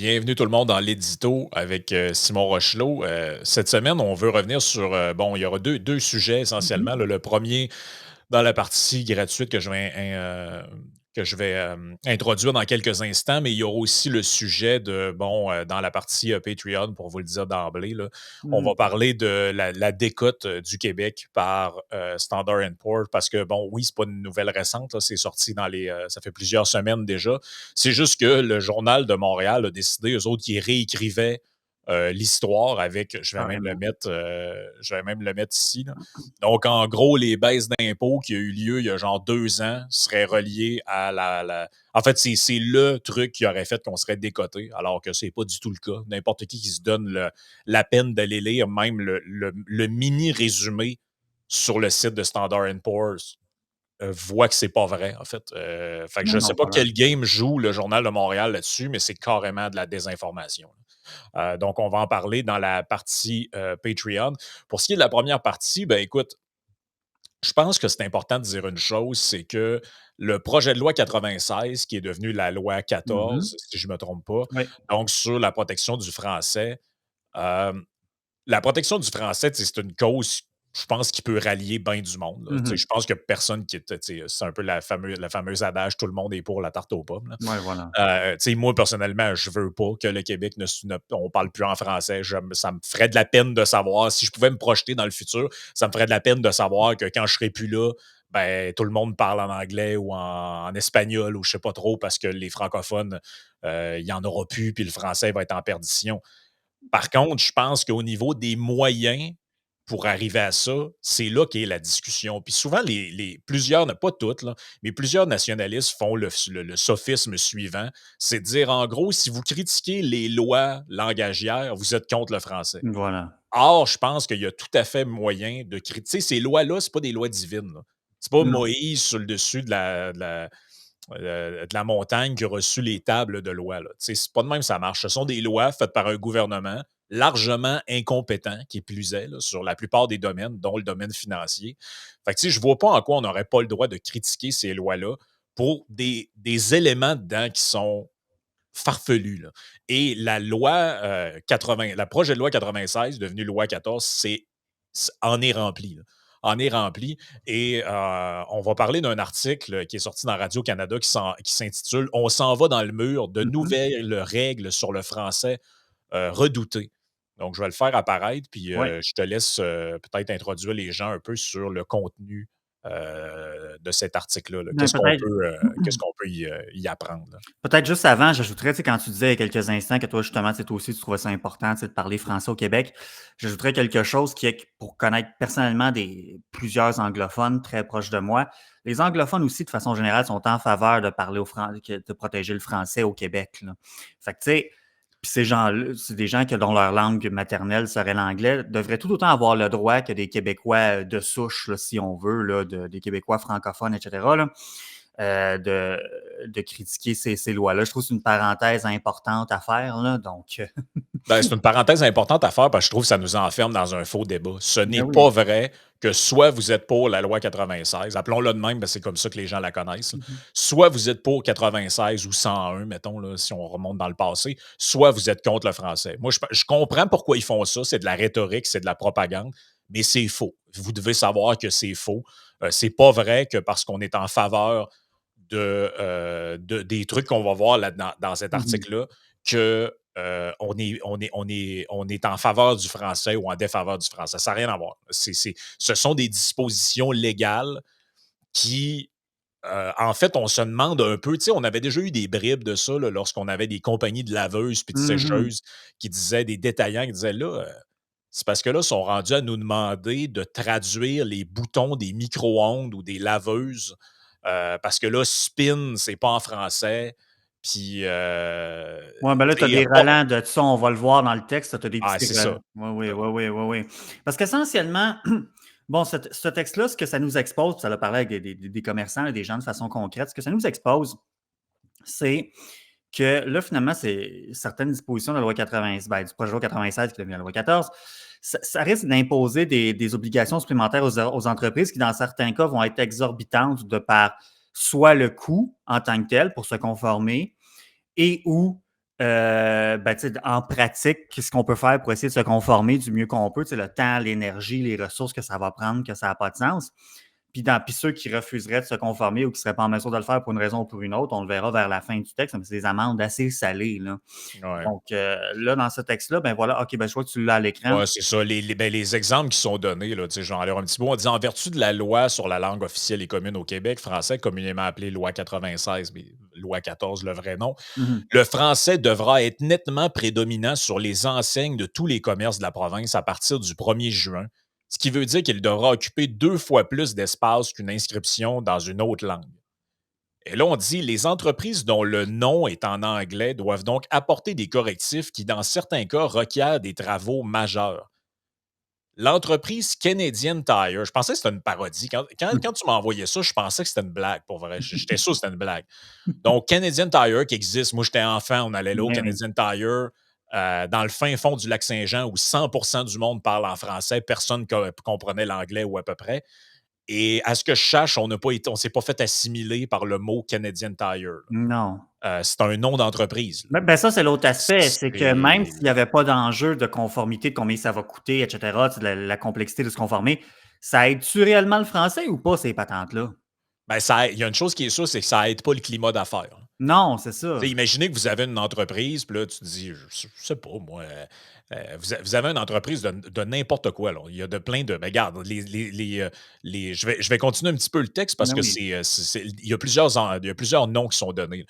Bienvenue tout le monde dans l'édito avec Simon Rochelot. Cette semaine, on veut revenir sur, bon, il y aura deux sujets Mmh mh. essentiellement. Le premier, dans la partie gratuite que je vais introduire dans quelques instants, mais il y aura aussi le sujet de, bon, dans la partie Patreon, pour vous le dire d'emblée, là, on va Mmh. parler de la décote du Québec par Standard Poor's parce que, bon, oui, c'est pas une nouvelle récente, là, c'est sorti ça fait plusieurs semaines déjà. C'est juste que le Journal de Montréal a décidé, eux autres, qu'ils réécrivaient l'histoire avec, Carrément. je vais même le mettre ici, là. Donc, en gros, les baisses d'impôts qui a eu lieu il y a genre 2 ans seraient reliées à En fait, c'est le truc qui aurait fait qu'on serait décoté, alors que c'est pas du tout le cas. N'importe qui se donne la peine d'aller lire même le mini résumé sur le site de Standard Poor's voit que c'est pas vrai, en fait. Fait que Non, je sais non, pas voilà. quel game joue le Journal de Montréal là-dessus, mais c'est carrément de la désinformation. Donc, on va en parler dans la partie Patreon. Pour ce qui est de la première partie, ben écoute, je pense que c'est important de dire une chose, c'est que le projet de loi 96, qui est devenu la loi Mmh mh. 14, si je ne me trompe pas, Oui. donc sur la protection du français, euh, la protection du français, tu sais, c'est une cause, je pense, qui peut rallier bien du monde, là. Mmh Tu sais, mh. je pense que personne qui est, tu sais, c'est un peu la fameuse adage, tout le monde est pour la tarte aux pommes, là. Ouais, voilà. Tu sais, moi, personnellement, je veux pas que le Québec on parle plus en français. Ça me ferait de la peine de savoir, si je pouvais me projeter dans le futur, ça me ferait de la peine de savoir que quand je serai plus là, ben, tout le monde parle en anglais ou en espagnol ou je sais pas trop parce que les francophones, il y en aura plus puis le français va être en perdition. Par contre, je pense qu'au niveau des moyens pour arriver à ça, c'est là qu'est la discussion. Puis souvent, plusieurs, pas toutes, là, mais plusieurs nationalistes font le sophisme suivant, c'est de dire en gros, si vous critiquez les lois langagières, vous êtes contre le français. Voilà. Or, je pense qu'il y a tout à fait moyen de critiquer ces lois-là, c'est pas des lois divines, là. C'est pas Non. Moïse sur le dessus de la montagne qui a reçu les tables de loi, là. Tu sais, c'est pas de même que ça marche. Ce sont des lois faites par un gouvernement largement incompétent, qui plus est, là, sur la plupart des domaines, dont le domaine financier. Fait que, tu sais, je vois pas en quoi on n'aurait pas le droit de critiquer ces lois-là pour des éléments dedans qui sont farfelus, là. Et la loi 80, la projet de loi 96, devenue loi 14, en est rempli, là. En est rempli. Et on va parler d'un article qui est sorti dans Radio-Canada qui s'intitule On s'en va dans le mur, de Mmh mh. nouvelles règles sur le français redouté. Donc, je vais le faire apparaître, puis Oui. je te laisse peut-être introduire les gens un peu sur le contenu de cet article-là, là. Ben, peut-être Qu'est-ce qu'on peut y apprendre, là? peut-être juste avant, j'ajouterais, tu sais, quand tu disais il y a quelques instants que toi, justement, tu sais, toi aussi, tu trouvais ça important, tu sais, de parler français au Québec, j'ajouterais quelque chose qui est que pour connaître personnellement plusieurs anglophones très proches de moi, les anglophones aussi, de façon générale, sont en faveur de parler de protéger le français au Québec, là. Fait que, tu sais, puis ces gens-là, c'est des gens dont leur langue maternelle serait l'anglais, devraient tout autant avoir le droit que des Québécois de souche, là, si on veut, là, des Québécois francophones, etc., là, de critiquer ces lois-là. Je trouve que c'est une parenthèse importante à faire, là, donc Ben, c'est une parenthèse importante à faire parce que je trouve que ça nous enferme dans un faux débat. Ce n'est ben pas oui. vrai que soit vous êtes pour la loi 96, appelons-le de même, parce que c'est comme ça que les gens la connaissent, là. Mmh mh. Soit vous êtes pour 96 ou 101, mettons, là, si on remonte dans le passé, soit vous êtes contre le français. Moi, je comprends pourquoi ils font ça, c'est de la rhétorique, c'est de la propagande, mais c'est faux. Vous devez savoir que c'est faux. C'est pas vrai que parce qu'on est en faveur des trucs qu'on va voir là, dans cet Mmh. article-là, que on est en faveur du français ou en défaveur du français. Ça n'a rien à voir. Ce sont des dispositions légales qui, en fait, on se demande un peu, tu sais, on avait déjà eu des bribes de ça là, lorsqu'on avait des compagnies de laveuses puis de Mmh. sécheuses qui disaient, des détaillants qui disaient là, c'est parce que là, ils sont rendus à nous demander de traduire les boutons des micro-ondes ou des laveuses parce que là, spin, c'est pas en français. Puis, Ouais, ben là, tu as tu sais, des relents de ça, on va le voir dans le texte, tu as des ah, petits c'est ça. relents. Oui, oui, oui, oui, oui, oui. Parce qu'essentiellement, bon, ce texte-là, ce que ça nous expose, puis ça a parlé avec des commerçants et des gens de façon concrète, ce que ça nous expose, c'est que là, finalement, c'est certaines dispositions de la loi 80, ben, du projet de loi 96 qui est devenu la loi 14, ça risque d'imposer des obligations supplémentaires aux entreprises qui, dans certains cas, vont être exorbitantes de par soit le coût en tant que tel pour se conformer et ou Ben, tu sais, en pratique, qu'est-ce qu'on peut faire pour essayer de se conformer du mieux qu'on peut? Tu sais, le temps, l'énergie, les ressources que ça va prendre, que ça n'a pas de sens. Puis ceux qui refuseraient de se conformer ou qui ne seraient pas en mesure de le faire pour une raison ou pour une autre, on le verra vers la fin du texte, mais c'est des amendes assez salées, là. Ouais. Donc, là, dans ce texte-là, ben voilà, OK, ben je vois que tu l'as à l'écran. Ouais, c'est ça. Les exemples qui sont donnés, là, tu sais, je vais en lire un petit peu. On dit en vertu de la loi sur la langue officielle et commune au Québec, français, communément appelé loi 96, mais loi 14, le vrai nom, Mhm. le français devra être nettement prédominant sur les enseignes de tous les commerces de la province à partir du 1er juin, ce qui veut dire qu'il devra occuper 2 fois plus d'espace qu'une inscription dans une autre langue. Et là, on dit les entreprises dont le nom est en anglais doivent donc apporter des correctifs qui, dans certains cas, requièrent des travaux majeurs. L'entreprise Canadian Tire, je pensais que c'était une parodie. Quand tu m'as envoyé ça, je pensais que c'était une blague, pour vrai. J'étais sûr que c'était une blague. Donc, Canadian Tire qui existe, moi j'étais enfant, on allait là au Ben oui. Canadian Tire, dans le fin fond du lac Saint-Jean où 100% du monde parle en français, personne comprenait l'anglais ou à peu près. Et à ce que je sache, on s'est pas fait assimiler par le mot Canadian Tire, là. Non. C'est un nom d'entreprise, là. Ben ça, c'est l'autre aspect, c'est que même C'est s'il n'y avait pas d'enjeu de conformité, de combien ça va coûter, et cetera, tu sais, la complexité de se conformer, ça aide-tu réellement le français ou pas, ces patentes-là? ben, il y a une chose qui est sûre, c'est que ça aide pas le climat d'affaires. Non, c'est Tu sais, ça. imaginez que vous avez une entreprise, puis là, tu te dis, je sais pas, moi, vous avez une entreprise de n'importe quoi, là. Il y a de plein de. Ben, regarde, je vais continuer un petit peu le texte parce Ben que oui. il y a plusieurs noms qui sont donnés.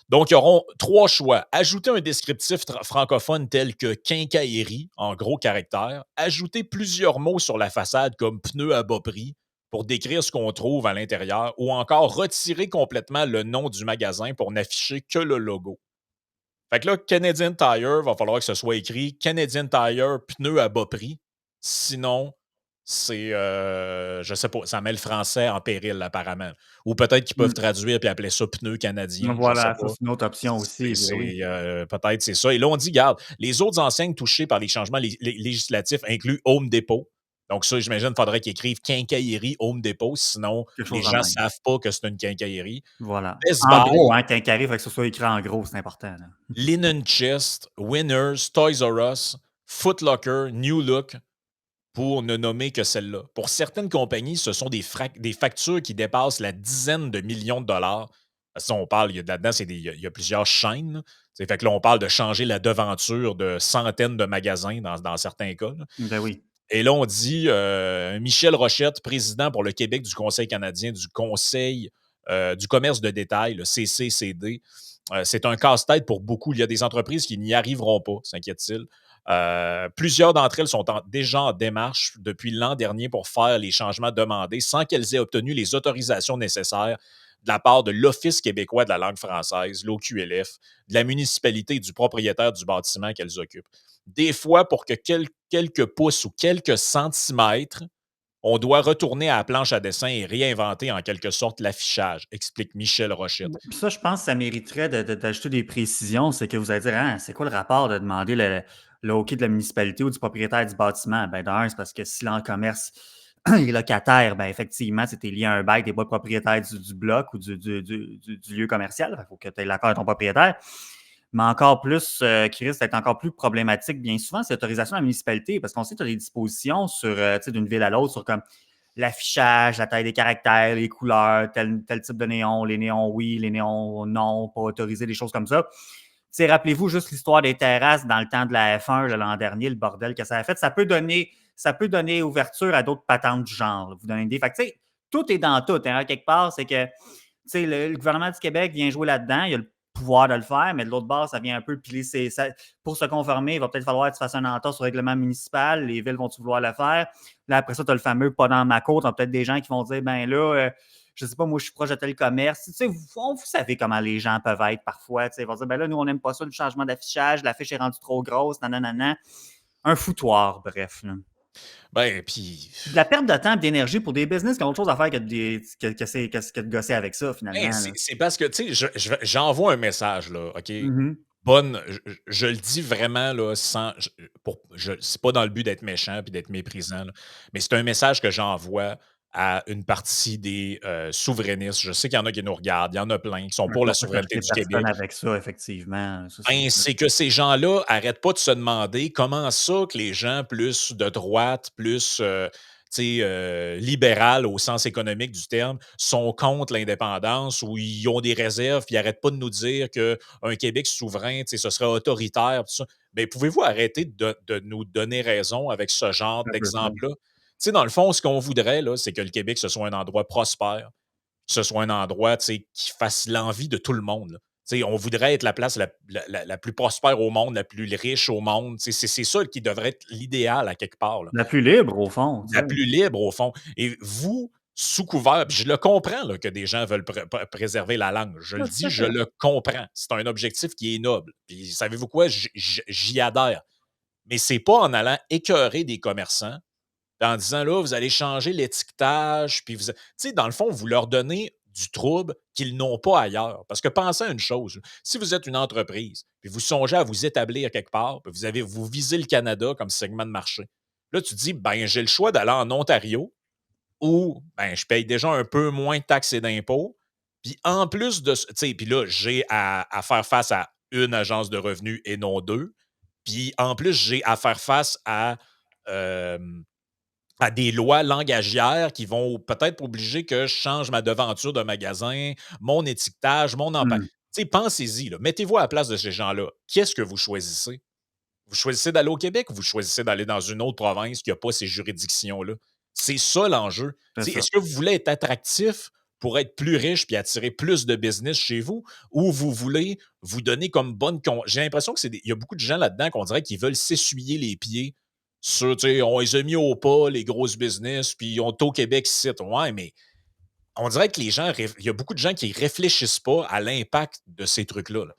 Donc, ils auront 3 choix. Ajouter un descriptif francophone tel que quincaillerie, en gros caractères. Ajouter plusieurs mots sur la façade comme pneus à bas prix pour décrire ce qu'on trouve à l'intérieur, ou encore retirer complètement le nom du magasin pour n'afficher que le logo. Fait que là, Canadian Tire, va falloir que ce soit écrit Canadian Tire, pneus à bas prix. Sinon, je sais pas, ça met le français en péril, apparemment. Ou peut-être qu'ils peuvent Mmh. traduire puis appeler ça pneus canadiens, je sais Voilà, ça, pas. c'est une autre option aussi, ben oui. Peut-être c'est ça. Et là, on dit, garde, les autres enseignes touchées par les changements législatifs incluent Home Depot. Donc, ça, j'imagine, il faudrait qu'ils écrivent quincaillerie Home Depot, sinon Quelque les chose de gens ne même. savent pas que c'est une quincaillerie. Voilà. Best En Buy, gros, hein, quincaillerie, fait que ce soit écrit en gros, c'est important, là. Linen Chest, Winners, Toys R Us, Foot Locker, New Look, pour ne nommer que celle-là. Pour certaines compagnies, ce sont des factures qui dépassent la dizaine de millions de dollars. Si on parle, là-dedans, il y a plusieurs chaînes, là. Fait que là, on parle de changer la devanture de centaines de magasins dans certains cas, là. Ben oui. Et là, on dit Michel Rochette, président pour le Québec du Conseil canadien du Conseil du commerce de détail, le CCCD. C'est un casse-tête pour beaucoup. Il y a des entreprises qui n'y arriveront pas, s'inquiète-t-il. Plusieurs d'entre elles sont déjà en démarche depuis l'an dernier pour faire les changements demandés sans qu'elles aient obtenu les autorisations nécessaires de la part de l'Office québécois de la langue française, l'OQLF, de la municipalité et du propriétaire du bâtiment qu'elles occupent. Des fois, pour que quelques pouces ou quelques centimètres, on doit retourner à la planche à dessin et réinventer en quelque sorte l'affichage, explique Michel Rochette. Puis ça, je pense que ça mériterait d'ajouter des précisions. C'est que vous allez dire, hein, c'est quoi le rapport de demander le OK de la municipalité ou du propriétaire du bâtiment? Ben, d'un, c'est parce que si l'en-commerce est locataire, ben, effectivement, c'était lié à un bail, tu n'es pas le propriétaire du bloc ou du lieu commercial. Il faut que tu aies l'accord de ton propriétaire. Mais encore plus, qui risque d'être encore plus problématique, bien souvent, c'est l'autorisation de la municipalité, parce qu'on sait que tu as des dispositions sur, tu sais, d'une ville à l'autre, sur comme l'affichage, la taille des caractères, les couleurs, tel type de néon, les néons oui, les néons non, pas autorisés, des choses comme ça. Tu sais, rappelez-vous juste l'histoire des terrasses dans le temps de la F1 l'an dernier, le bordel que ça a fait. Ça peut donner ouverture à d'autres patentes du genre. Là, vous donnez une idée. Fait que, tu sais, tout est dans tout. Hein, quelque part, c'est que le gouvernement du Québec vient jouer là-dedans. Il a le pouvoir de le faire, mais de l'autre bord, ça vient un peu piler pour se conformer, il va peut-être falloir que tu fasses un entorse au règlement municipal. Les villes vont-tu vouloir le faire? Là, après ça, tu as le fameux pas dans ma côte. Tu as peut-être des gens qui vont dire, ben là, je sais pas, moi, je suis proche de tel commerce. Tu sais, vous savez comment les gens peuvent être parfois. Tu sais, ils vont dire, ben là, nous, on n'aime pas ça, le changement d'affichage, l'affiche est rendue trop grosse, nanana. Un foutoir, bref. Là. Ben, puis, De la perte de temps et d'énergie pour des business qui ont autre chose à faire que de gosser avec ça, ben, finalement. Là. c'est parce que, tu sais, j'envoie un message, là, OK? Mhm. Bonne, je le dis vraiment, là, c'est pas dans le but d'être méchant puis d'être méprisant, là, mais c'est un message que j'envoie. à une partie des souverainistes. Je sais qu'il y en a qui nous regardent, il y en a plein qui sont Ouais, pour puis la on peut souveraineté fâcher du personne Québec. avec ça, effectivement. Ça, c'est Ben, c'est que ces gens-là arrêtent pas de se demander comment ça que les gens plus de droite, plus tu sais, libéral au sens économique du terme, sont contre l'indépendance ou ils ont des réserves, puis ils n'arrêtent pas de nous dire qu'un Québec souverain, tu sais, ce serait autoritaire, tout ça. Ben, pouvez-vous arrêter de nous donner raison avec ce genre un peu ça. d'exemple-là? Tu sais, dans le fond, ce qu'on voudrait, là, c'est que le Québec, ce soit un endroit prospère, que ce soit un endroit, tu sais, qui fasse l'envie de tout le monde, là. Tu sais, on voudrait être la place la plus prospère au monde, la plus riche au monde. Tu sais, c'est ça qui devrait être l'idéal à quelque part, là. La plus libre, au fond, tu La sais. plus libre, au fond. Et vous, sous couvert, puis je le comprends là, que des gens veulent préserver la langue. Je le Ouais, tout dis, à je fait. le comprends. C'est un objectif qui est noble. Puis savez-vous quoi? J'y adhère. Mais c'est pas en allant écœurer des commerçants en disant là, vous allez changer l'étiquetage, puis tu sais, dans le fond, vous leur donnez du trouble qu'ils n'ont pas ailleurs. Parce que pensez à une chose, si vous êtes une entreprise, puis vous songez à vous établir quelque part, puis vous visez le Canada comme segment de marché, là, tu te dis, ben, j'ai le choix d'aller en Ontario où, ben, je paye déjà un peu moins de taxes et d'impôts, puis en plus de, tu sais, puis là, j'ai à faire face à une agence de revenus et non deux, puis en plus, j'ai à faire face euh, à des lois langagières qui vont peut-être obliger que je change ma devanture de magasin, mon étiquetage, mon empaquetage. Mmh. Tu sais, pensez-y, là. Mettez-vous à la place de ces gens-là. Qu'est-ce que vous choisissez? Vous choisissez d'aller au Québec ou vous choisissez d'aller dans une autre province qui n'a pas ces juridictions-là? C'est ça l'enjeu. C'est ça. Est-ce que vous voulez être attractif pour être plus riche puis attirer plus de business chez vous ou vous voulez vous donner comme J'ai l'impression qu'il y a beaucoup de gens là-dedans qu'on dirait qu'ils veulent s'essuyer les pieds sur, tu sais, on les a mis au pas, les grosses business, puis on est au Québec ici. Ouais, mais on dirait que les gens, il y a beaucoup de gens qui réfléchissent pas à l'impact de ces trucs-là, là.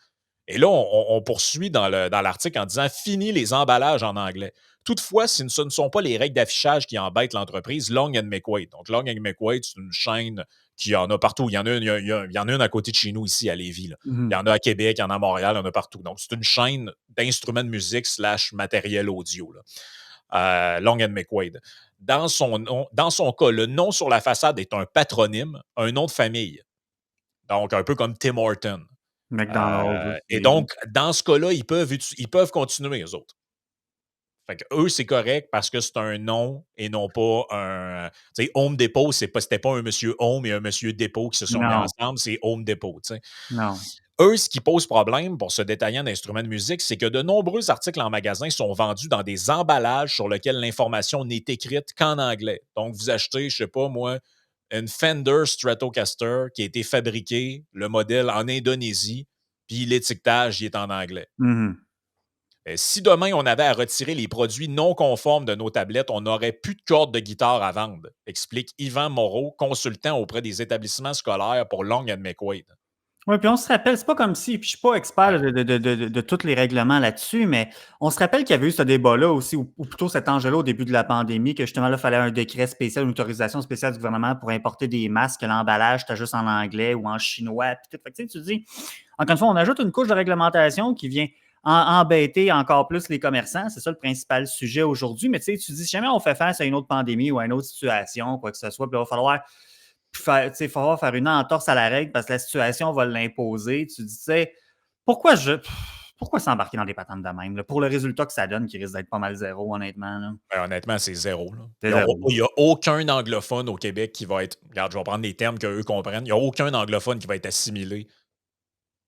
Et là, on poursuit dans l'article en disant fini les emballages en anglais. Toutefois, ce ne sont pas les règles d'affichage qui embêtent l'entreprise, Long and McQuaid. Donc, Long and McQuaid, c'est une chaîne qui en a partout. Il y en a une, il y en a une à côté de chez nous, ici, à Lévis, là. Il y Mmh. en a à Québec, il y en a à Montréal, il y en a partout. Donc, c'est une chaîne d'instruments de musique slash matériel audio, là. Long and McQuaid. Dans son cas, le nom sur la façade est un patronyme, un nom de famille. Donc, un peu comme Tim Horton. McDonald's Et aussi. donc, dans ce cas-là, ils peuvent continuer, eux autres. Fait que eux, c'est correct parce que c'est un nom et non pas un. Tu sais, Home Depot, c'était pas un monsieur Home et un monsieur Depot qui se sont mis Non, ensemble, c'est Home Depot. Tu sais. non. Eux, ce qui pose problème pour ce détaillant d'instruments de musique, c'est que de nombreux articles en magasin sont vendus dans des emballages sur lesquels l'information n'est écrite qu'en anglais. Donc, vous achetez, je sais pas moi, une Fender Stratocaster qui a été fabriquée, le modèle en Indonésie, puis l'étiquetage il est en anglais. Mmh. Si demain on avait à retirer les produits non conformes de nos tablettes, on n'aurait plus de cordes de guitare à vendre, explique Yvan Moreau, consultant auprès des établissements scolaires pour Long and McQuaid. Oui, puis on se rappelle, c'est pas comme si, puis je suis pas expert Ouais. de tous les règlements là-dessus, mais on se rappelle qu'il y avait eu ce débat-là aussi, ou plutôt cet enjeu-là au début de la pandémie, que justement là, il fallait un décret spécial, une autorisation spéciale du gouvernement pour importer des masques, que l'emballage était juste en anglais ou en chinois, puis tout. Fait que, tu sais, tu dis, encore une fois, on ajoute une couche de réglementation qui vient embêter encore plus les commerçants. C'est ça le principal sujet aujourd'hui. Mais tu sais, tu dis, si jamais on fait face à une autre pandémie ou à une autre situation, quoi que ce soit, puis il va falloir faire une entorse à la règle parce que la situation va l'imposer. Tu dis, tu sais, pourquoi pourquoi s'embarquer dans des patentes de même, là, pour le résultat que ça donne, qui risque d'être pas mal zéro, honnêtement, là? Ben, honnêtement, c'est zéro, là. C'est zéro. Il y a aucun anglophone au Québec qui va être. Regarde, je vais prendre les termes qu'eux comprennent. Il n'y a aucun anglophone qui va être assimilé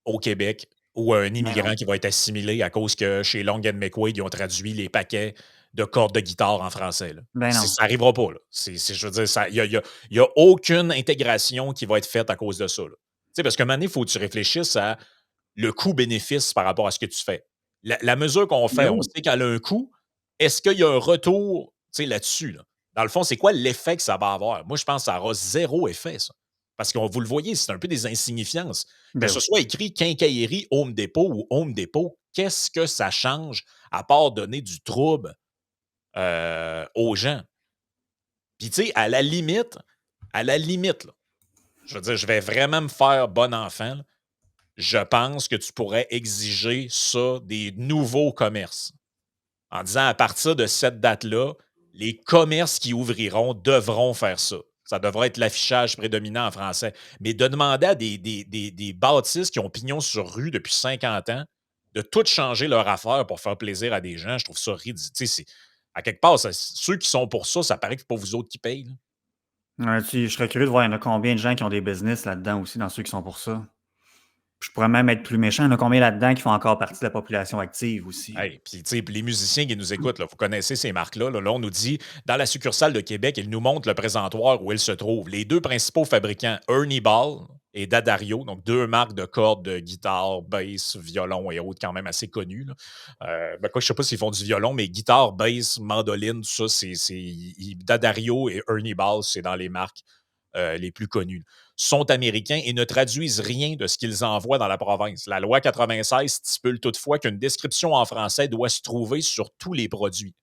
au Québec ou un Mais non. immigrant qui va être assimilé à cause que chez Long and McQuaid, ils ont traduit les paquets de cordes de guitare en français, là. Ben non. Ça n'arrivera pas, là. Je veux dire, il y a aucune intégration qui va être faite à cause de ça, là. Tu sais, parce qu'à un moment donné, il faut que tu réfléchisses à le coût-bénéfice par rapport à ce que tu fais. La mesure qu'on fait, Ben on oui. sait qu'elle a un coût. Est-ce qu'il y a un retour, tu sais, là-dessus, là? Dans le fond, c'est quoi l'effet que ça va avoir? Moi, je pense que ça aura zéro effet, ça. Parce que vous le voyez, c'est un peu des insignifiances. Que Ben ce oui. soit écrit Quincaillerie Home Depot ou Home Depot, qu'est-ce que ça change à part donner du trouble aux gens? Puis, tu sais, à la limite, là, je veux dire, je vais vraiment me faire bon enfant, là. Je pense que tu pourrais exiger ça des nouveaux commerces. En disant à partir de cette date-là, les commerces qui ouvriront devront faire ça. Ça devrait être l'affichage prédominant en français. Mais de demander à des bâtisses qui ont pignon sur rue depuis 50 ans de tout changer leur affaire pour faire plaisir à des gens, je trouve ça ridicule. À quelque part, ceux qui sont pour ça, ça paraît que c'est pas vous autres qui payent. Là. Ouais, je serais curieux de voir, il y en a combien de gens qui ont des business là-dedans aussi, dans ceux qui sont pour ça. Je pourrais même être plus méchant, il y en a combien là-dedans qui font encore partie de la population active aussi. Hey, puis, tu sais, puis les musiciens qui nous écoutent, là, vous connaissez ces marques-là. Là, on nous dit, dans la succursale de Québec, ils nous montrent le présentoir où ils se trouvent. Les deux principaux fabricants, Ernie Ball et Dadario, donc deux marques de cordes de guitare, bass, violon et autres, quand même assez connues. Là. Je ne sais pas s'ils font du violon, mais guitare, bass, mandoline, tout ça, Dadario et Ernie Ball, c'est dans les marques les plus connues sont américains et ne traduisent rien de ce qu'ils envoient dans la province. La loi 96 stipule toutefois qu'une description en français doit se trouver sur tous les produits.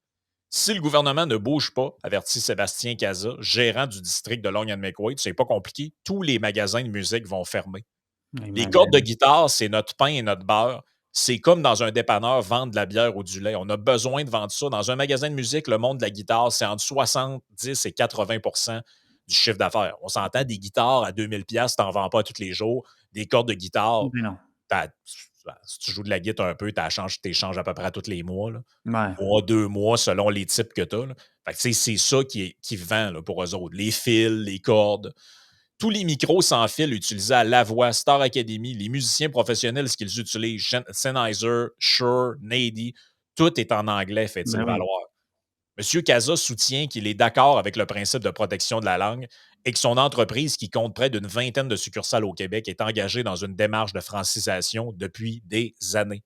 Si le gouvernement ne bouge pas, avertit Sébastien Caza, gérant du district de Long-and-McQuaid, c'est pas compliqué, tous les magasins de musique vont fermer. Les cordes de Imagine. guitare, c'est notre pain et notre beurre. C'est comme dans un dépanneur vendre de la bière ou du lait. On a besoin de vendre ça. Dans un magasin de musique, le monde de la guitare, c'est entre 70 et 80 du chiffre d'affaires. On s'entend des guitares à 2000 pièces, tu n'en vends pas tous les jours. Des cordes de guitare, Mais non. si tu joues de la guitare un peu, tu échanges à peu près à tous les mois. Là. Ouais. Mois, 2 mois, selon les types que tu as. Fait que, c'est ça qui vend là, pour eux autres. Les fils, les cordes. Tous les micros sans fil utilisés à La Voix, Star Academy, les musiciens professionnels, ce qu'ils utilisent, Sennheiser, Shure, Nady, tout est en anglais, fait-il Ben oui. valoir. M. Casa soutient qu'il est d'accord avec le principe de protection de la langue et que son entreprise, qui compte près d'une vingtaine de succursales au Québec, est engagée dans une démarche de francisation depuis des années.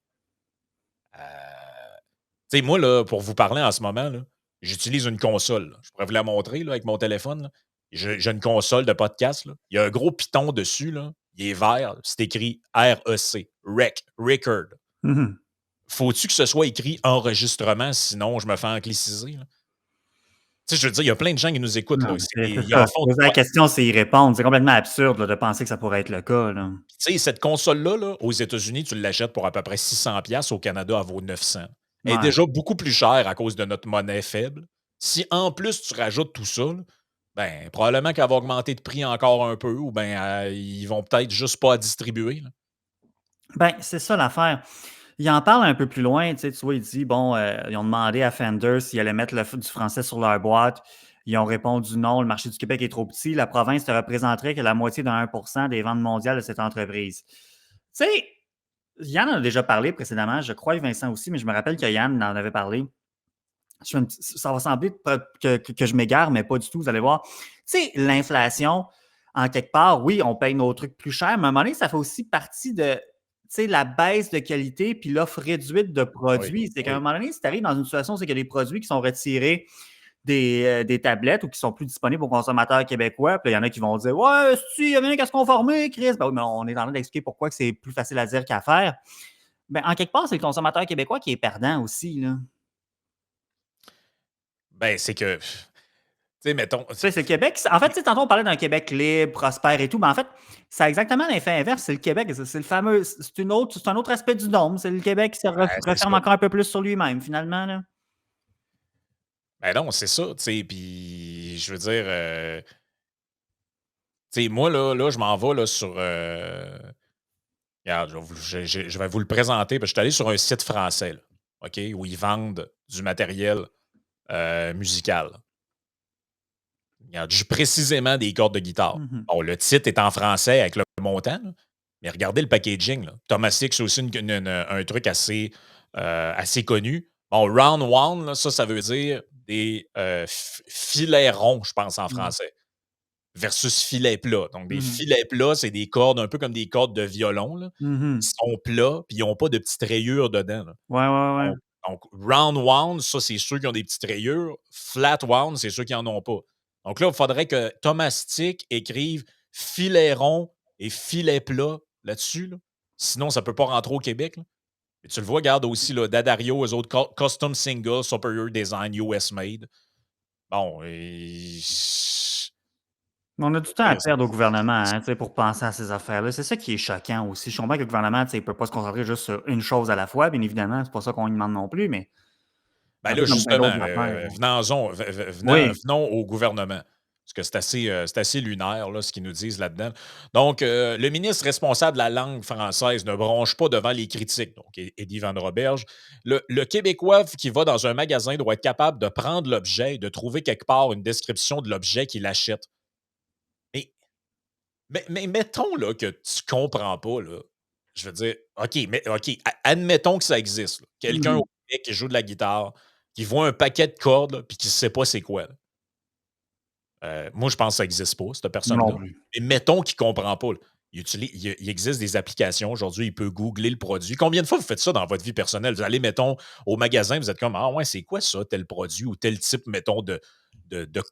Tu sais, moi, là, pour vous parler en ce moment, là, j'utilise une console. Là. Je pourrais vous la montrer là, avec mon téléphone. Là. J'ai une console de podcast. Là. Il y a un gros piton dessus. Là. Il est vert. C'est écrit REC, Record. Mhm. Faut-tu que ce soit écrit enregistrement, sinon je me fais angliciser? Là? Tu sais, je veux dire, il y a plein de gens qui nous écoutent. Là. Non, mais c'est Ils en ça. font de Poser la quoi? question, c'est y répondre. C'est complètement absurde là, de penser que ça pourrait être le cas. Là. Tu sais, cette console-là, là, aux États-Unis, tu l'achètes pour à peu près 600$. Au Canada, elle vaut 900. Elle est Ouais. déjà beaucoup plus chère à cause de notre monnaie faible. Si en plus tu rajoutes tout ça, là, ben, probablement qu'elle va augmenter de prix encore un peu ou ben, ils vont peut-être juste pas la distribuer. Là. Ben, c'est ça l'affaire. Il en parle un peu plus loin, tu vois, il dit, bon, ils ont demandé à Fender s'ils allaient mettre du français sur leur boîte. Ils ont répondu non, le marché du Québec est trop petit. La province ne représenterait que la moitié de 1% des ventes mondiales de cette entreprise. Tu sais, Yann en a déjà parlé précédemment, je crois, et Vincent aussi, mais je me rappelle que Yann en avait parlé. Ça va sembler que je m'égare, mais pas du tout, vous allez voir. Tu sais, l'inflation, en quelque part, oui, on paye nos trucs plus cher, mais à un moment donné, ça fait aussi partie de la baisse de qualité puis l'offre réduite de Oui, produits. C'est qu'à un oui. moment donné, si tu arrives dans une situation, c'est qu'il y a des produits qui sont retirés des tablettes ou qui sont plus disponibles aux consommateurs québécois. Puis il y en a qui vont dire ouais, si, il y en a qu'à se conformer, Chris. Ben oui, mais on est en train d'expliquer pourquoi que c'est plus facile à dire qu'à faire. Ben, en quelque part, c'est le consommateur québécois qui est perdant aussi. Là. Ben, c'est que, tu sais, mettons, Tu sais, c'est le Québec. En fait, tu sais, tantôt, on parlait d'un Québec libre, prospère et tout, mais en fait, c'est exactement l'effet inverse. C'est le Québec. C'est le fameux. C'est un autre aspect du dôme. C'est le Québec qui se c'est referme ça. encore un peu plus sur lui-même, finalement. Là. Ben non, c'est ça, tu sais, puis je veux dire, tu sais, moi, là, je m'en vais là, sur, regarde, je vais vous le présenter, parce que je suis allé sur un site français, là, OK, où ils vendent du matériel musical. Regarde, j'ai précisément des cordes de guitare. Mhm. Bon, le titre est en français avec le montant, là, mais regardez le packaging. Là. Thomas Six, c'est aussi un truc assez connu. Bon, Round One, là, ça veut dire des filets ronds, je pense, en Mhm. français, versus filets plats. Donc, des Mhm. filets plats, c'est des cordes un peu comme des cordes de violon. Là. Ils Mhm. sont plats, puis ils n'ont pas de petites rayures dedans. Là. Ouais, ouais, ouais. Donc, round wound, ça, c'est ceux qui ont des petites rayures. Flat wound, c'est ceux qui n'en ont pas. Donc là, il faudrait que Thomas Stick écrive filet rond et filet plat là-dessus. Là. Sinon, ça ne peut pas rentrer au Québec. Là. Et tu le vois, regarde aussi, là, Dadario, eux autres, Custom Single, Superior Design, US Made. Bon, et... On a du temps à perdre au gouvernement hein, pour penser à ces affaires-là. C'est ça qui est choquant aussi. Je comprends que le gouvernement ne peut pas se concentrer juste sur une chose à la fois, bien évidemment. C'est pas ça qu'on lui demande non plus, mais Ben un là, peu comme plein justement, d'autres affaires. venons Oui. au gouvernement. Parce que c'est assez lunaire, là, ce qu'ils nous disent là-dedans. Donc, le ministre responsable de la langue française ne bronche pas devant les critiques. Donc, Eddie Van Roberge. Le Québécois qui va dans un magasin doit être capable de prendre l'objet et de trouver quelque part une description de l'objet qu'il achète. Mais, mais mettons là, que tu comprends pas, là. Je veux dire, OK, admettons que ça existe, là. Quelqu'un Mmh. au Québec qui joue de la guitare, qui voit un paquet de cordes, puis qui ne sait pas c'est quoi, là. Moi, je pense que ça n'existe pas, cette Non personne-là. plus. Mais mettons qu'il ne comprend pas, là. Il existe des applications aujourd'hui, il peut googler le produit. Combien de fois vous faites ça dans votre vie personnelle? Vous allez, mettons, au magasin, vous êtes comme ah ouais, c'est quoi ça, tel produit ou tel type, mettons, de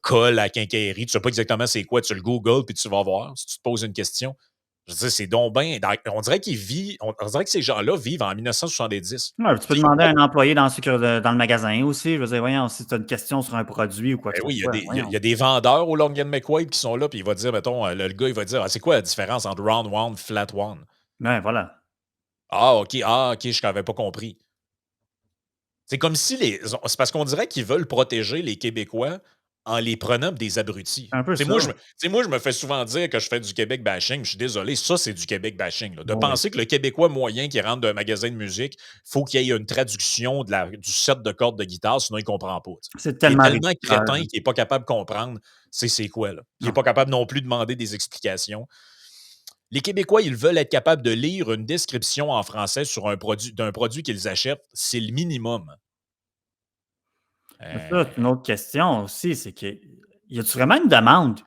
colle à quincaillerie. Tu ne sais pas exactement c'est quoi, tu le googles puis tu vas voir si tu te poses une question. Je veux dire, c'est donc bien. On dirait on dirait que ces gens-là vivent en 1970. Ouais, tu peux Tu sais, demander à un employé dans le magasin aussi. Je veux dire, voyons, si tu as une question sur un produit ou quoi que ben ce oui, soit, il voyons. y a des vendeurs au Long McQuaid qui sont là, puis il va dire, mettons, le gars, il va dire, ah, c'est quoi la différence entre round one, flat one? Ouais, voilà. Ah, ok, je n'avais pas compris. C'est comme si c'est parce qu'on dirait qu'ils veulent protéger les Québécois en les prenant pour des abrutis. C'est un peu Tu sais, ça. moi, je me fais souvent dire que je fais du Québec bashing. Je suis désolé, ça, c'est du Québec bashing, là. De Oui. penser que le Québécois moyen qui rentre d'un magasin de musique, faut qu'il y ait une traduction du set de cordes de guitare, sinon il ne comprend pas. Tu sais. C'est Il est tellement tellement réducteur. crétin qu'il n'est pas capable de comprendre c'est quoi, là. Il n'est Non. pas capable non plus de demander des explications. Les Québécois, ils veulent être capables de lire une description en français sur d'un produit qu'ils achètent. C'est le minimum. Mais ça, c'est une Euh, autre question aussi, c'est que y a-tu vraiment une demande?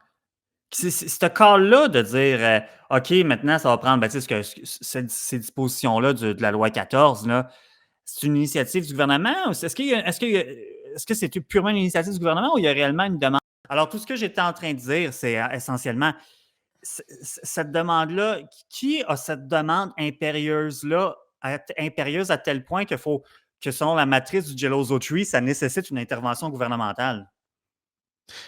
Ce cas-là de dire OK, maintenant, ça va prendre ben, tu sais, ces dispositions-là de la loi 14, là, c'est une initiative du gouvernement? Ou est-ce que c'est purement une initiative du gouvernement ou il y a réellement une demande? Alors, tout ce que j'étais en train de dire, c'est essentiellement cette demande-là, qui a cette demande impérieuse-là, impérieuse à tel point qu'il faut que selon la matrice du Geloso Tree, ça nécessite une intervention gouvernementale?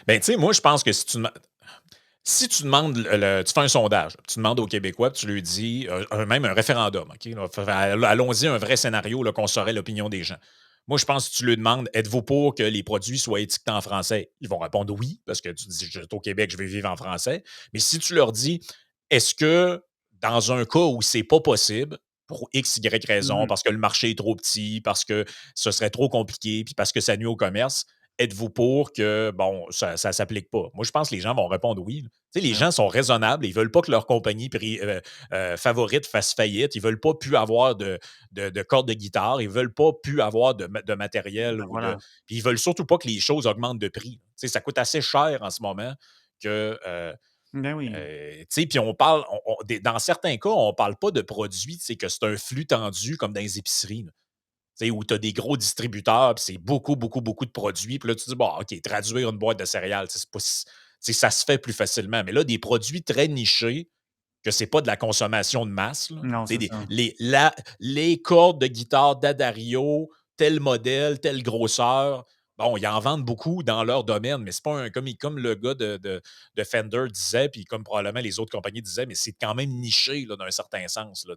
Ben, tu sais, moi, je pense que si tu demandes, tu fais un sondage, tu demandes aux Québécois, tu lui dis, même un référendum, OK? Là, allons-y, un vrai scénario là, qu'on saurait l'opinion des gens. Moi, je pense que tu lui demandes, êtes-vous pour que les produits soient étiquetés en français? Ils vont répondre oui, parce que tu dis, je suis au Québec, je vais vivre en français. Mais si tu leur dis, est-ce que dans un cas où c'est pas possible, pour X, Y raison, Mhm. parce que le marché est trop petit, parce que ce serait trop compliqué, puis parce que ça nuit au commerce, êtes-vous pour que, bon, ça ne s'applique pas? Moi, je pense que les gens vont répondre oui. Tu sais, les Ben gens sont raisonnables. Ils ne veulent pas que leur compagnie favorite fasse faillite. Ils ne veulent pas plus avoir de cordes de guitare. Ils ne veulent pas plus avoir de matériel. voilà. Puis ils ne veulent surtout pas que les choses augmentent de prix. Tu sais, ça coûte assez cher en ce moment que. Ben oui. Tu sais, puis on parle, dans certains cas, on ne parle pas de produits, tu sais, que c'est un flux tendu comme dans les épiceries. Là. Tu sais, où tu as des gros distributeurs, puis c'est beaucoup, beaucoup, beaucoup de produits. Puis là, tu te dis, bon, OK, traduire une boîte de céréales, ça se fait plus facilement. Mais là, des produits très nichés, que c'est pas de la consommation de masse. Là. Non, Tu sais, c'est ça. les cordes de guitare d'Addario, tel modèle, telle grosseur. Bon, ils en vendent beaucoup dans leur domaine, mais c'est pas comme le gars de Fender disait, puis comme probablement les autres compagnies disaient, mais c'est quand même niché là, d'un certain sens. Là,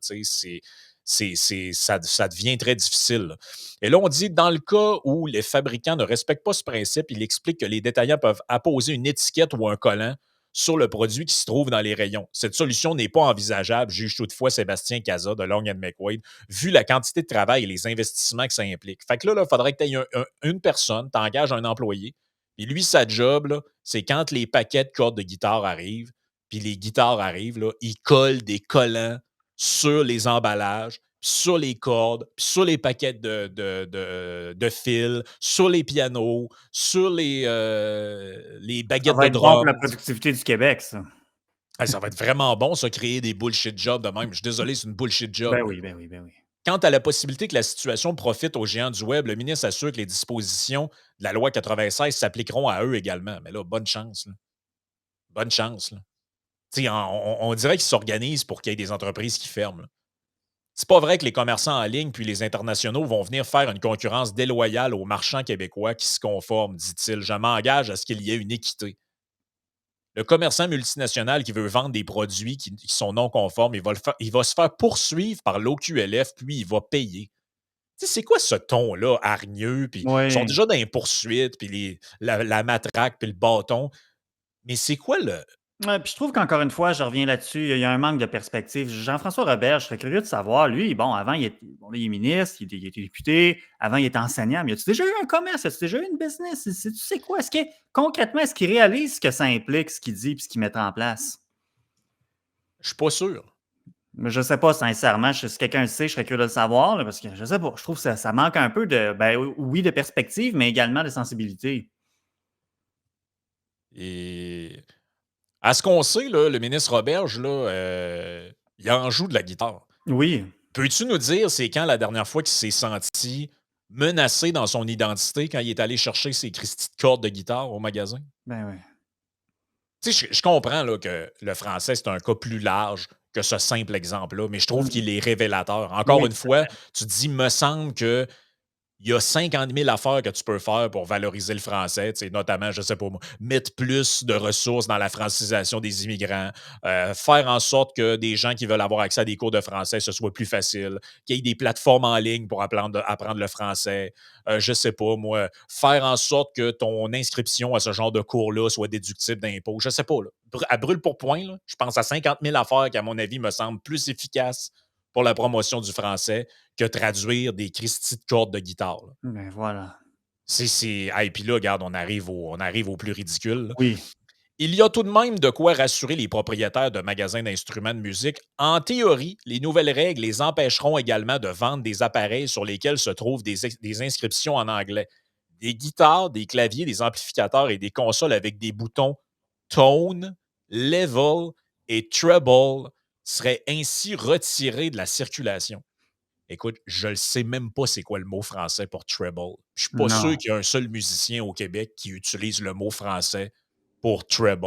ça devient très difficile. Là. Et là, on dit, dans le cas où les fabricants ne respectent pas ce principe, il explique que les détaillants peuvent apposer une étiquette ou un collant sur le produit qui se trouve dans les rayons. Cette solution n'est pas envisageable, juge toutefois Sébastien Casa de Long McQuaid, vu la quantité de travail et les investissements que ça implique. Fait que là, il faudrait que tu aies une personne, tu engages un employé, puis lui, sa job, là, c'est quand les paquets de cordes de guitare arrivent, puis les guitares arrivent, là, il colle des collants sur les emballages, sur les cordes, sur les paquets de fils, sur les pianos, sur les Ça baguettes va de être bon pour la drum. productivité du Québec, ça. Hey, ça va être vraiment bon, ça, créer des bullshit jobs de même. Je suis désolé, c'est une bullshit Ben job. Là. oui, ben oui, ben oui. Quant à la possibilité que la situation profite aux géants du web, le ministre assure que les dispositions de la loi 96 s'appliqueront à eux également. Mais là, bonne chance. Là. Bonne chance. Là. On dirait qu'ils s'organisent pour qu'il y ait des entreprises qui ferment. Là. C'est pas vrai que les commerçants en ligne puis les internationaux vont venir faire une concurrence déloyale aux marchands québécois qui se conforment, dit-il. Je m'engage à ce qu'il y ait une équité. Le commerçant multinational qui veut vendre des produits qui sont non conformes, il va se faire poursuivre par l'OQLF, puis il va payer. Tu sais, c'est quoi ce ton-là, hargneux, puis ils sont Oui. déjà dans les poursuites, puis la matraque, puis le bâton. Mais c'est quoi le. Ouais, puis je trouve qu'encore une fois, je reviens là-dessus, il y a un manque de perspective. Jean-François Robert, je serais curieux de savoir, lui, bon, avant, bon, là, il est ministre, il était député, avant, il était enseignant, mais as-tu déjà eu un commerce? As-tu déjà eu une business? Tu sais quoi? Concrètement, est-ce qu'il réalise ce que ça implique, ce qu'il dit et ce qu'il met en place? Je suis pas sûr. Mais je sais pas, sincèrement. Si quelqu'un le sait, je serais curieux de le savoir, là, parce que je sais pas. Je trouve que ça manque un peu de, ben oui, de perspective, mais également de sensibilité. Et à ce qu'on sait, là, le ministre Roberge, là, il en joue de la guitare. Oui, Peux-tu nous dire c'est quand la dernière fois qu'il s'est senti menacé dans son identité quand il est allé chercher ses Christy de cordes de guitare au magasin? ben oui. Tu sais, je comprends là, que le français, c'est un cas plus large que ce simple exemple-là, mais je trouve Mm. qu'il est révélateur. Encore Oui, une tout à fois, fait. tu te dis, me semble que il y a 50 000 affaires que tu peux faire pour valoriser le français, tu sais, notamment, je sais pas moi, mettre plus de ressources dans la francisation des immigrants, faire en sorte que des gens qui veulent avoir accès à des cours de français, ce soit plus facile, qu'il y ait des plateformes en ligne pour apprendre le français, je sais pas moi, faire en sorte que ton inscription à ce genre de cours-là soit déductible d'impôts, je sais pas, là. À brûle pour point, là, je pense à 50 000 affaires qui, à mon avis, me semblent plus efficaces pour la promotion du français que traduire des Christie de cordes de guitare. Là. Ben voilà. Ah, et puis là, regarde, on arrive au plus ridicule. Là. Oui. Il y a tout de même de quoi rassurer les propriétaires de magasins d'instruments de musique. En théorie, les nouvelles règles les empêcheront également de vendre des appareils sur lesquels se trouvent des inscriptions en anglais. Des guitares, des claviers, des amplificateurs et des consoles avec des boutons tone, level et treble seraient ainsi retirés de la circulation. Écoute, je ne sais même pas c'est quoi le mot français pour treble. Je suis pas sûr Non. qu'il y a un seul musicien au Québec qui utilise le mot français pour treble.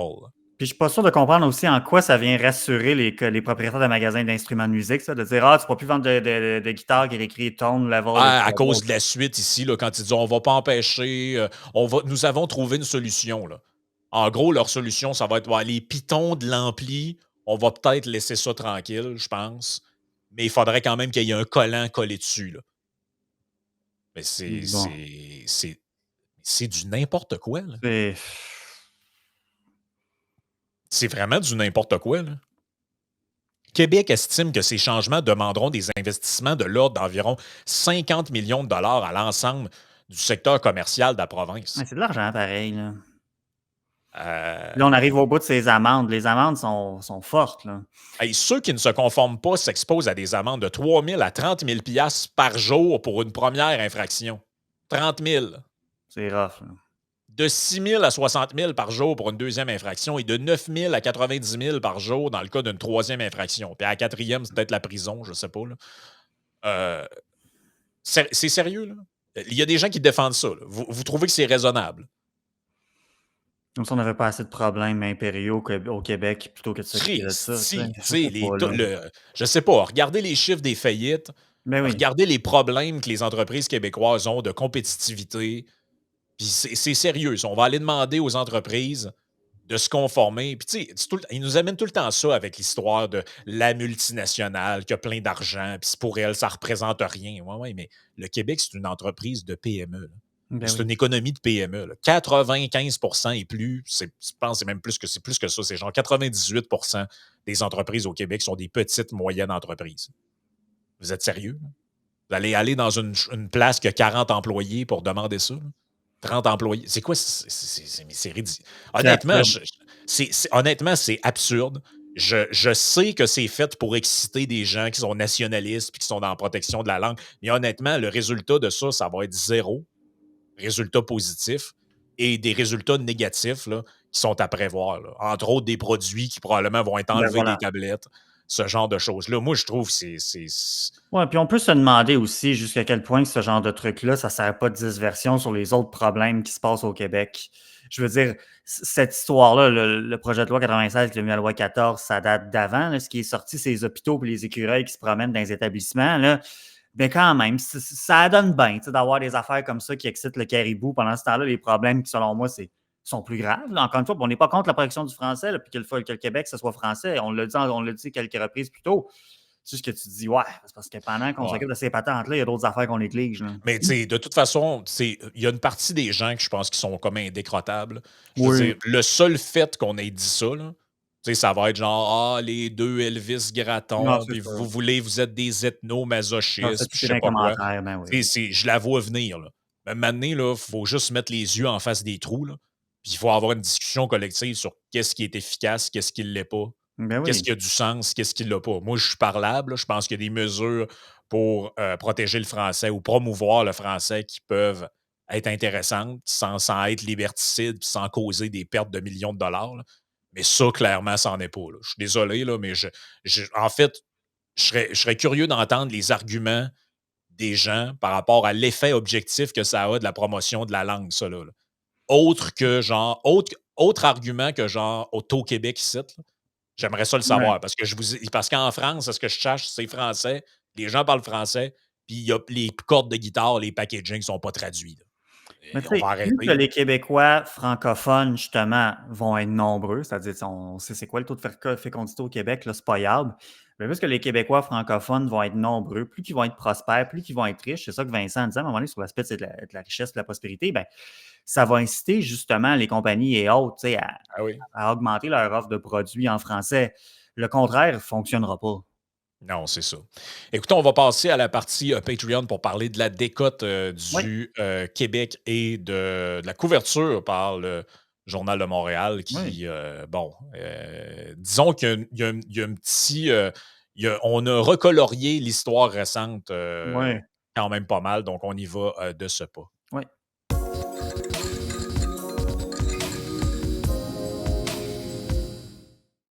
Puis je suis pas sûr de comprendre aussi en quoi ça vient rassurer les propriétaires de magasins d'instruments de musique, ça, de dire ah, tu ne pourras plus vendre de guitare qui est écrit tone, level et Ah, à cause treble. de la suite ici, là, quand ils disent on va pas empêcher, nous avons trouvé une solution. Là. En gros, leur solution, ça va être ouais, les pitons de l'ampli, on va peut-être laisser ça tranquille, je pense. Mais il faudrait quand même qu'il y ait un collant collé dessus. Là. Mais Bon. c'est du n'importe quoi. Là. C'est. C'est vraiment du n'importe quoi. Là. Québec estime que ces changements demanderont des investissements de l'ordre d'environ 50 millions de dollars à l'ensemble du secteur commercial de la Ouais, province. c'est de l'argent pareil, là. Euh, Là, on arrive au bout de ces amendes. Les amendes sont fortes, là. hey, ceux qui ne se conforment pas s'exposent à des amendes de 3 000 à 30 000 piastres par jour pour une première infraction. 30 000. C'est rough, là. De 6 000 à 60 000 par jour pour une deuxième infraction et de 9 000 à 90 000 par jour dans le cas d'une troisième infraction. Puis à la quatrième, c'est peut-être la prison, je ne sais pas. Là. Euh, c'est sérieux, là? Il y a des gens qui défendent ça. Là. Vous trouvez que c'est raisonnable? Comme si on n'avait pas assez de problèmes impériaux au Québec plutôt que de s'occuper de ça, tu sais. Christy, tu Je sais, sais pas, là. je sais pas, regardez les chiffres des faillites, Ben oui. regardez les problèmes que les entreprises québécoises ont de compétitivité, puis c'est sérieux. Ça. On va aller demander aux entreprises de se conformer. Puis, tu sais, ils nous amènent tout le temps ça avec l'histoire de la multinationale qui a plein d'argent, puis pour elle, ça représente rien. Ouais, ouais, mais le Québec, c'est une entreprise de PME. Là. Ben C'est oui. une économie de PME. Là. 95 et plus, je pense que c'est même plus que ça. C'est genre 98 des entreprises au Québec sont des petites, moyennes entreprises. Vous êtes sérieux? Là? Vous allez aller dans une place qui a 40 employés pour demander ça? Là? 30 employés. C'est quoi? C'est ridicule. C'est Honnêtement, absurde. honnêtement, c'est absurde. Je sais que c'est fait pour exciter des gens qui sont nationalistes et qui sont dans la protection de la langue. Mais honnêtement, le résultat de ça, ça va être zéro résultats positifs et des résultats négatifs là, qui sont à prévoir. Là. Entre autres, des produits qui probablement vont être Ben enlevés des voilà. tablettes, ce genre de choses-là. Moi, je trouve que Ouais, puis on peut se demander aussi jusqu'à quel point ce genre de truc-là, ça ne sert pas de diversion sur les autres problèmes qui se passent au Québec. Je veux dire, cette histoire-là, le projet de loi 96 qui est devenu la loi 14, ça date d'avant. Là. Ce qui est sorti, c'est les hôpitaux et les écureuils qui se promènent dans les établissements. Là. Mais quand même, ça donne bien d'avoir des affaires comme ça qui excitent le caribou. Pendant ce temps-là, les problèmes qui, selon moi, sont plus graves. Là. Encore une fois, on n'est pas contre la protection du français, là, puis que le Québec, ce soit français. On l'a dit quelques reprises plus tôt. C'est juste que tu te dis, ouais, c'est parce que pendant qu'on Ouais. s'occupe de ces patentes-là, il y a d'autres affaires qu'on néglige. Là. Mais tu sais, de toute façon, tu sais, il y a une partie des gens que je pense qui sont comme indécrottables. Je veux Oui. dire, le seul fait qu'on ait dit ça, là, tu sais, ça va être genre: «Ah, les 2 Elvis Non, Gratton, c'est puis ça. vous êtes des Ça, c'est ethno-masochistes, puis je tout sais un pas quoi». commentaire, ben oui. Tu sais, je la vois venir, là. Mais un moment donné, là, faut juste mettre les yeux en face des trous, là, puis il faut avoir une discussion collective sur qu'est-ce qui est efficace, qu'est-ce qui ne l'est pas, Ben qu'est-ce oui. qui a du sens, qu'est-ce qui ne l'a pas. Moi, je suis parlable, là, je pense qu'il y a des mesures pour, protéger le français ou promouvoir le français qui peuvent être intéressantes sans être liberticides puis sans causer des pertes de millions de dollars, là. Mais ça, clairement, ça n'en est pas, là. Je suis désolé, là, mais en fait, je serais curieux d'entendre les arguments des gens par rapport à l'effet objectif que ça a de la promotion de la langue, ça, là. Autre que genre, autre argument que genre Auto-Québec ici, là. J'aimerais ça le Ouais. savoir parce qu'en France, à ce que je cherche, c'est français, les gens parlent français, puis il y a les cordes de guitare, les packaging sont pas traduits, là. Mais tu On va sais, plus que arrêter, là. les Québécois francophones, justement, vont être nombreux, c'est-à-dire, on sait c'est quoi le taux de fécondité au Québec, là, c'est pas fiable. Mais plus que les Québécois francophones vont être nombreux, plus qu'ils vont être prospères, plus qu'ils vont être riches, c'est ça que Vincent disait à un moment donné sur l'aspect de la richesse, de la prospérité, ben, ça va inciter justement les compagnies et autres, tu sais, Ah oui. à augmenter leur offre de produits en français. Le contraire ne fonctionnera pas. Non, c'est ça. Écoutez, on va passer à la partie, Patreon pour parler de la décote, Oui, du, Québec et de la couverture par le Journal de Montréal oui, qui, bon, disons qu'il y a un petit, on a recolorié l'histoire récente, oui, quand même pas mal, donc on y va, de ce pas. oui.